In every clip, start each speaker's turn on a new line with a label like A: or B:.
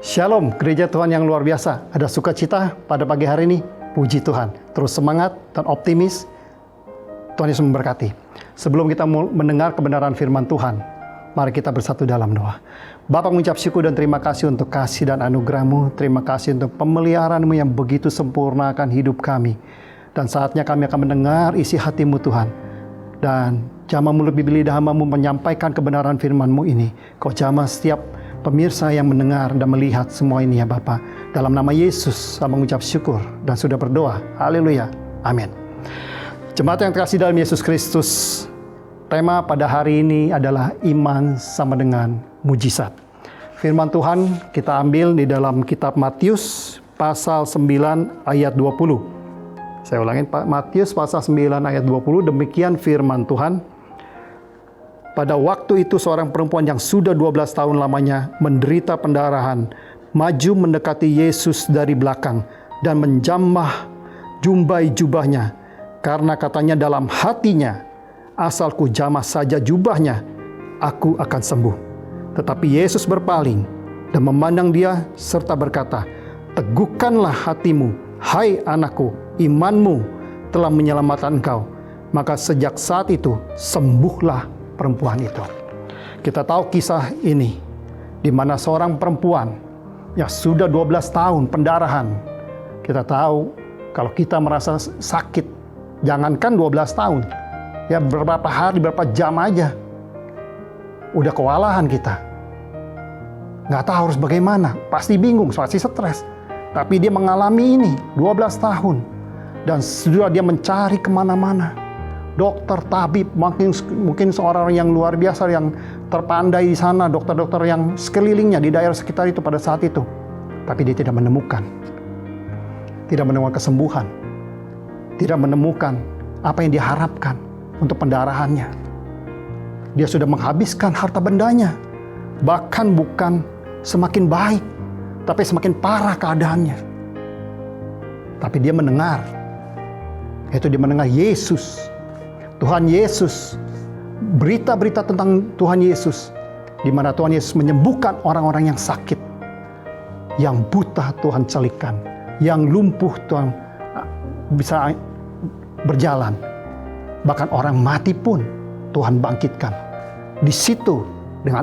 A: Shalom, gereja Tuhan yang luar biasa. Ada sukacita pada pagi hari ini. Puji Tuhan. Terus semangat dan optimis. Tuhan Yesus memberkati. Sebelum kita mendengar kebenaran firman Tuhan, mari kita bersatu dalam doa. Bapa, mengucap syukur dan terima kasih untuk kasih dan anugerah-Mu. Terima kasih untuk pemeliharaan-Mu yang begitu sempurna akan hidup kami. Dan saatnya kami akan mendengar isi hati-Mu Tuhan. Dan jamah mulut bibir lidah hamba-Mu menyampaikan kebenaran firman-Mu ini. Kau jamah setiap pemirsa yang mendengar dan melihat semua ini ya Bapa. Dalam nama Yesus, saya mengucap syukur dan sudah berdoa. Haleluya. Amin. Jemaat yang terkasih dalam Yesus Kristus, tema pada hari ini adalah iman sama dengan mujizat. Firman Tuhan kita ambil di dalam kitab Matius pasal 9 ayat 20. Saya ulangin, Matius pasal 9 ayat 20, demikian firman Tuhan. Pada waktu itu seorang perempuan yang sudah 12 tahun lamanya menderita pendarahan, maju mendekati Yesus dari belakang dan menjamah jumbai jubahnya. Karena katanya dalam hatinya, asal ku jamah saja jubahnya, aku akan sembuh. Tetapi Yesus berpaling dan memandang dia serta berkata, teguhkanlah hatimu, hai anakku, imanmu telah menyelamatkan engkau. Maka sejak saat itu sembuhlah perempuan itu. Kita tahu kisah ini, di mana seorang perempuan yang sudah 12 tahun pendarahan. Kita tahu kalau kita merasa sakit, jangankan 12 tahun, ya beberapa hari, beberapa jam aja, udah kewalahan kita. Nggak tahu harus bagaimana, pasti bingung, pasti stres. Tapi dia mengalami ini 12 tahun, dan sudah dia mencari kemana-mana. Dokter, tabib, mungkin seorang yang luar biasa yang terpandai di sana, dokter-dokter yang sekelilingnya di daerah sekitar itu pada saat itu. Tapi dia tidak menemukan kesembuhan, tidak menemukan apa yang diharapkan untuk pendarahannya. Dia sudah menghabiskan harta bendanya, bahkan bukan semakin baik, tapi semakin parah keadaannya. Tapi dia mendengar, yaitu dia mendengar Yesus, Tuhan Yesus, berita-berita tentang Tuhan Yesus, di mana Tuhan Yesus menyembuhkan orang-orang yang sakit, yang buta Tuhan celikan, yang lumpuh Tuhan bisa berjalan, bahkan orang mati pun Tuhan bangkitkan. Di situ dengan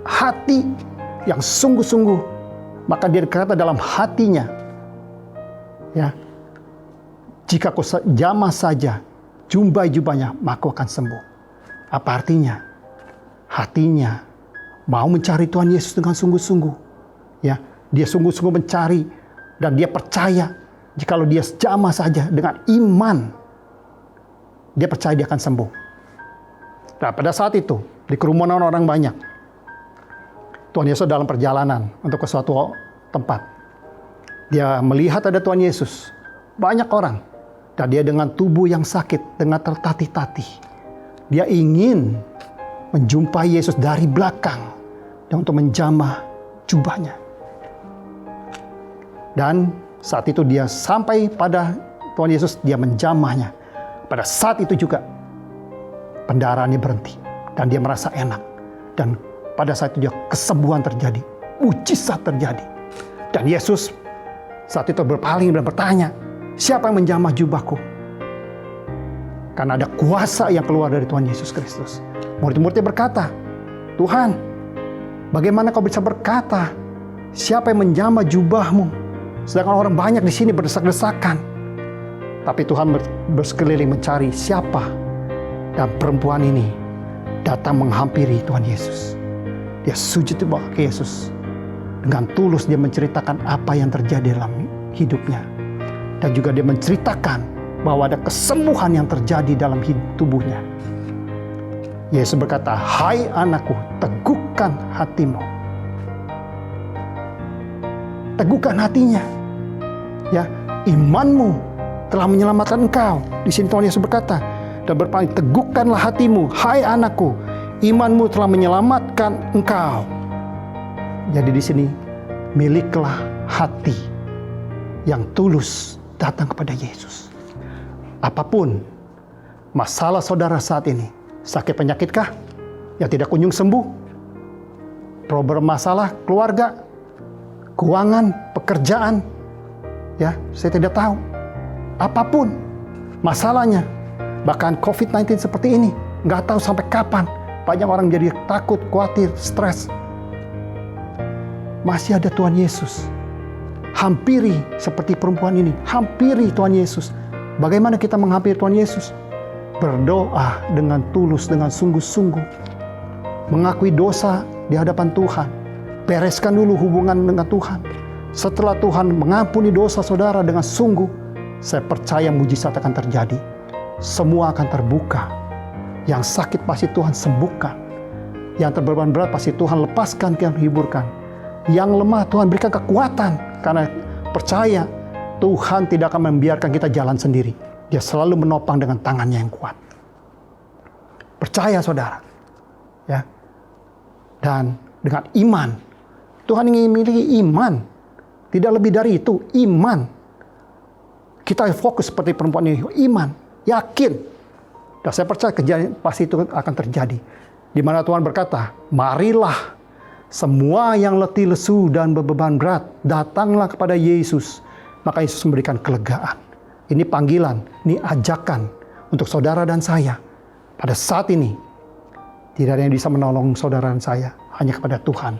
A: hati yang sungguh-sungguh, maka dia berkata dalam hatinya, ya, jika kau jamah saja jumbai jubahnya, maka akan sembuh. Apa artinya? Hatinya mau mencari Tuhan Yesus dengan sungguh-sungguh. Ya, dia sungguh-sungguh mencari dan dia percaya jikalau dia jamah saja dengan iman, dia percaya dia akan sembuh. Nah, pada saat itu di kerumunan orang banyak, Tuhan Yesus dalam perjalanan untuk ke suatu tempat. Dia melihat ada Tuhan Yesus, banyak orang. Dan dia dengan tubuh yang sakit, dengan tertatih-tatih. Dia ingin menjumpai Yesus dari belakang dan untuk menjamah jubahnya. Dan saat itu dia sampai pada Tuhan Yesus, dia menjamahnya. Pada saat itu juga pendarahannya berhenti dan dia merasa enak. Dan pada saat itu dia kesembuhan terjadi, mujizat terjadi. Dan Yesus saat itu berpaling dan bertanya, siapa yang menjamah jubahku? Karena ada kuasa yang keluar dari Tuhan Yesus Kristus. Murid-muridnya berkata, Tuhan, bagaimana kau bisa berkata, siapa yang menjamah jubahmu? Sedangkan orang banyak di sini berdesak-desakan. Tapi Tuhan bersekeliling mencari siapa. Dan perempuan ini datang menghampiri Tuhan Yesus. Dia sujud di bawah Yesus. Dengan tulus dia menceritakan apa yang terjadi dalam hidupnya. Dan juga dia menceritakan bahwa ada kesembuhan yang terjadi dalam tubuhnya. Yesus berkata, hai anakku, teguhkan hatimu. Teguhkan hatinya. Ya, imanmu telah menyelamatkan engkau. Di sini Tuhan Yesus berkata, dan berpaling, teguhkanlah hatimu, hai anakku, imanmu telah menyelamatkan engkau. Jadi di sini, miliklah hati yang tulus datang kepada Yesus. Apapun masalah saudara saat ini, sakit penyakitkah yang tidak kunjung sembuh? Problem masalah keluarga, keuangan, pekerjaan, ya, saya tidak tahu. Apapun masalahnya, bahkan COVID-19 seperti ini, nggak tahu sampai kapan. Banyak orang jadi takut, khawatir, stres. Masih ada Tuhan Yesus. Hampiri seperti perempuan ini, hampiri Tuhan Yesus. Bagaimana kita menghampiri Tuhan Yesus? Berdoa dengan tulus, dengan sungguh-sungguh. Mengakui dosa di hadapan Tuhan. Bereskan dulu hubungan dengan Tuhan. Setelah Tuhan mengampuni dosa saudara dengan sungguh, saya percaya mujizat akan terjadi. Semua akan terbuka. Yang sakit pasti Tuhan sembuhkan. Yang terbeban berat pasti Tuhan lepaskan, Tuhan hiburkan. Yang lemah Tuhan berikan kekuatan. Karena percaya Tuhan tidak akan membiarkan kita jalan sendiri. Dia selalu menopang dengan tangannya yang kuat. Percaya saudara. Ya. Dan dengan iman. Tuhan ingin memiliki iman. Tidak lebih dari itu, iman. Kita fokus seperti perempuan ini, iman, yakin. Dan saya percaya kejadian pasti itu akan terjadi. Di mana Tuhan berkata, marilah semua yang letih lesu dan berbeban berat, datanglah kepada Yesus. Maka Yesus memberikan kelegaan. Ini panggilan, ini ajakan untuk saudara dan saya. Pada saat ini, tidak ada yang bisa menolong saudara dan saya, hanya kepada Tuhan.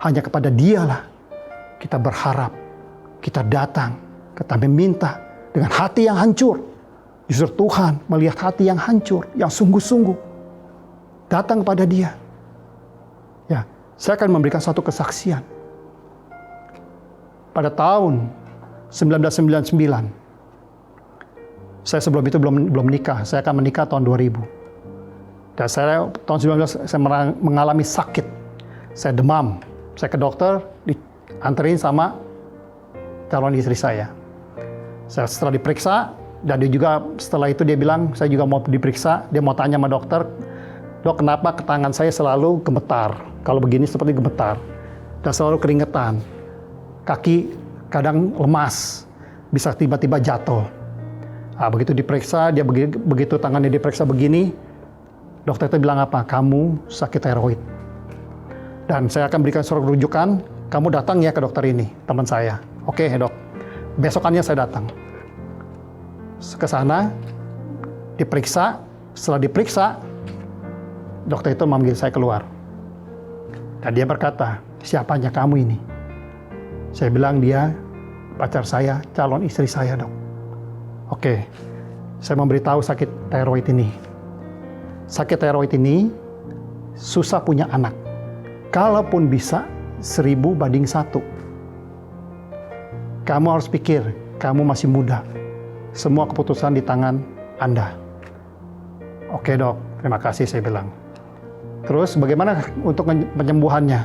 A: Hanya kepada Dialah kita berharap, kita datang, kita meminta dengan hati yang hancur. Justru Tuhan melihat hati yang hancur, yang sungguh-sungguh. Datang kepada Dia. Ya, saya akan memberikan satu kesaksian. Pada tahun 1999, saya sebelum itu belum menikah. Saya akan menikah tahun 2000. Dan saya tahun 19 saya mengalami sakit. Saya demam. Saya ke dokter, dianterin sama calon istri saya. Setelah diperiksa, dan dia juga setelah itu dia bilang, saya juga mau diperiksa. Dia mau tanya sama dokter, dok kenapa ke tangan saya selalu gemetar? Kalau begini seperti gemetar. Dan selalu keringetan. Kaki kadang lemas. Bisa tiba-tiba jatuh. Nah, begitu diperiksa, dia begitu tangannya diperiksa begini, dokter itu bilang apa? Kamu sakit tiroid. Dan saya akan berikan surat rujukan, kamu datang ya ke dokter ini, teman saya. Oke dok, besokannya saya datang. Ke sana, diperiksa, setelah diperiksa, dokter itu memanggil saya keluar. Dan dia berkata, siapanya kamu ini? Saya bilang dia pacar saya, calon istri saya dok. Oke, saya memberitahu sakit tiroid ini. Sakit tiroid ini susah punya anak. Kalaupun bisa 1000:1. Kamu harus pikir, kamu masih muda. Semua keputusan di tangan Anda. Oke dok, terima kasih saya bilang. Terus bagaimana untuk penyembuhannya?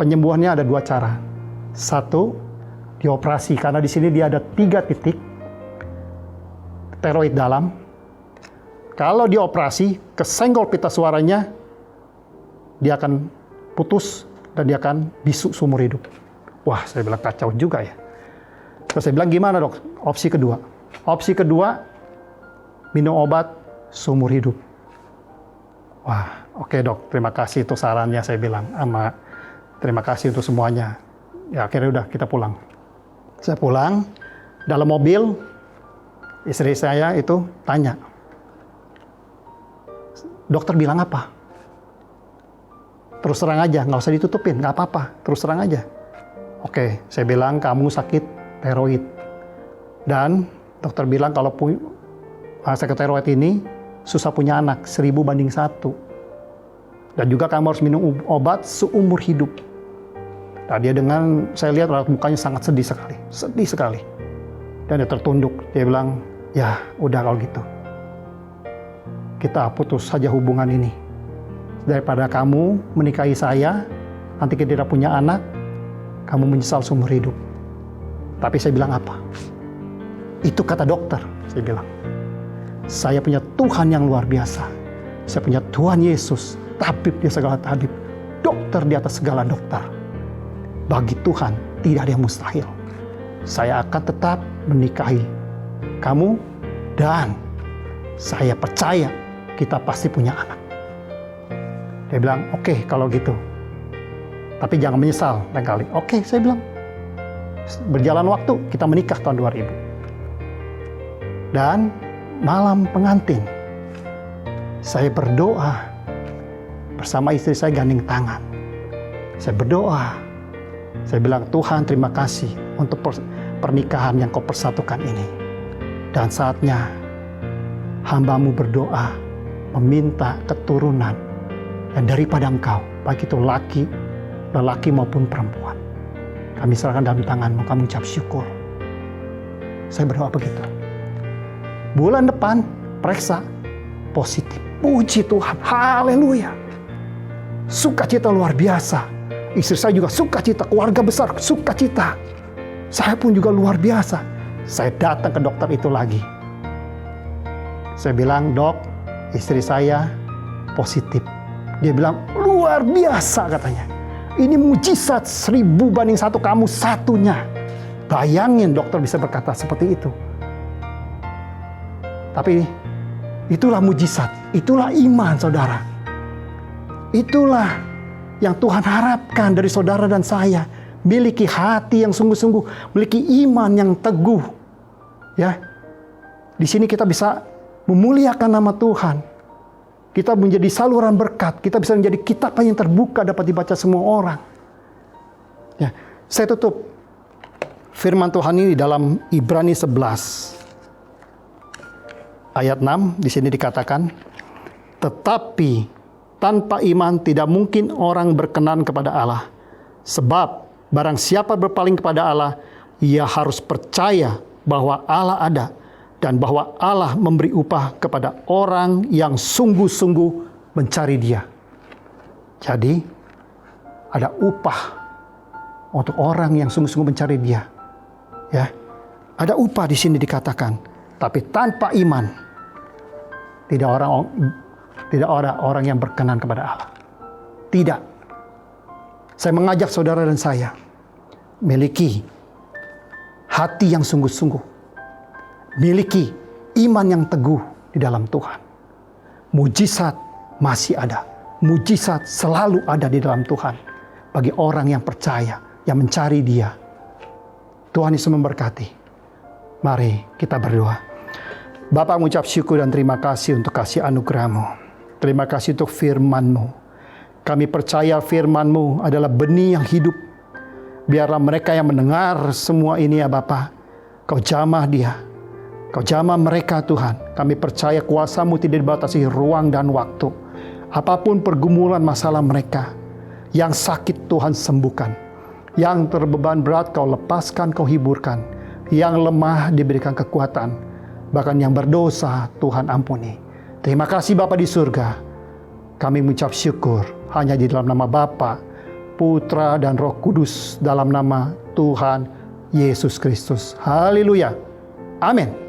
A: Penyembuhannya ada 2 cara. 1, dioperasi, karena di sini dia ada 3 titik tiroid dalam. Kalau dioperasi, kesenggol pita suaranya, dia akan putus dan dia akan bisu seumur hidup. Wah, saya bilang kacau juga ya. Terus saya bilang gimana dok? Opsi kedua. Opsi kedua, minum obat seumur hidup. Wah, oke dok, terima kasih untuk sarannya saya bilang. Terima kasih untuk semuanya. Ya akhirnya udah kita pulang. Saya pulang, dalam mobil, istri saya itu tanya, dokter bilang apa? Terus terang aja, nggak usah ditutupin, nggak apa-apa, terus terang aja. Oke, saya bilang kamu sakit tiroid. Dan dokter bilang kalau sakit tiroid ini susah punya anak, 1000:1. Dan juga kamu harus minum obat seumur hidup. Nah, dia dengan, saya lihat mukanya sangat sedih sekali. Dan dia tertunduk, dia bilang, ya udah kalau gitu. Kita putus saja hubungan ini. Daripada kamu menikahi saya, nanti kita tidak punya anak, kamu menyesal seumur hidup. Tapi saya bilang apa? Itu kata dokter, saya bilang. Saya punya Tuhan yang luar biasa. Saya punya Tuhan Yesus, tabib di segala tabib, dokter di atas segala dokter. Bagi Tuhan tidak ada yang mustahil. Saya akan tetap menikahi kamu dan saya percaya kita pasti punya anak. Dia bilang, oke, kalau gitu. Tapi jangan menyesal lain kali. Oke, saya bilang. Berjalan waktu, kita menikah tahun 2000. Dan malam pengantin, saya berdoa bersama istri saya gandeng tangan. Saya berdoa. Saya bilang, Tuhan terima kasih untuk pernikahan yang kau persatukan ini. Dan saatnya hamba-Mu berdoa meminta keturunan yang daripada Engkau, baik itu lelaki maupun perempuan. Kami serahkan dalam tangan-Mu, kami ucap syukur. Saya berdoa begitu. Bulan depan, periksa, positif. Puji Tuhan, haleluya. Sukacita luar biasa. Istri saya juga sukacita, keluarga besar sukacita. Saya pun juga luar biasa. Saya datang ke dokter itu lagi. Saya bilang, Dok, istri saya positif. Dia bilang, luar biasa katanya. Ini mujizat 1000 banding 1, kamu satunya. Bayangin dokter bisa berkata seperti itu. Tapi itulah mujizat, itulah iman saudara. Itulah yang Tuhan harapkan dari saudara dan saya. Miliki hati yang sungguh-sungguh, miliki iman yang teguh. Ya, di sini kita bisa memuliakan nama Tuhan. Kita menjadi saluran berkat, kita bisa menjadi kitab yang terbuka dapat dibaca semua orang. Ya, saya tutup firman Tuhan ini dalam Ibrani 11 ayat 6. Di sini dikatakan, tetapi tanpa iman tidak mungkin orang berkenan kepada Allah. Sebab barang siapa berpaling kepada Allah, ia harus percaya bahwa Allah ada dan bahwa Allah memberi upah kepada orang yang sungguh-sungguh mencari Dia. Jadi, ada upah untuk orang yang sungguh-sungguh mencari Dia. Ya, ada upah di sini dikatakan. Tapi tanpa iman, tidak ada orang yang berkenan kepada Allah. Tidak. Saya mengajak saudara dan saya miliki hati yang sungguh-sungguh. Miliki iman yang teguh di dalam Tuhan. Mujizat masih ada. Mujizat selalu ada di dalam Tuhan. Bagi orang yang percaya, yang mencari Dia. Tuhan Yesus memberkati. Mari kita berdoa. Bapa, mengucap syukur dan terima kasih untuk kasih anugerah-Mu. Terima kasih untuk firman-Mu. Kami percaya firman-Mu adalah benih yang hidup. Biarlah mereka yang mendengar semua ini ya Bapa, Kau jamah dia. Kau jamah mereka Tuhan. Kami percaya kuasa-Mu tidak dibatasi ruang dan waktu. Apapun pergumulan masalah mereka, yang sakit Tuhan sembuhkan. Yang terbeban berat Kau lepaskan, Kau hiburkan. Yang lemah diberikan kekuatan. Bahkan yang berdosa Tuhan ampuni. Terima kasih Bapa di surga. Kami mengucap syukur hanya di dalam nama Bapa, Putra dan Roh Kudus, dalam nama Tuhan Yesus Kristus. Haleluya. Amin.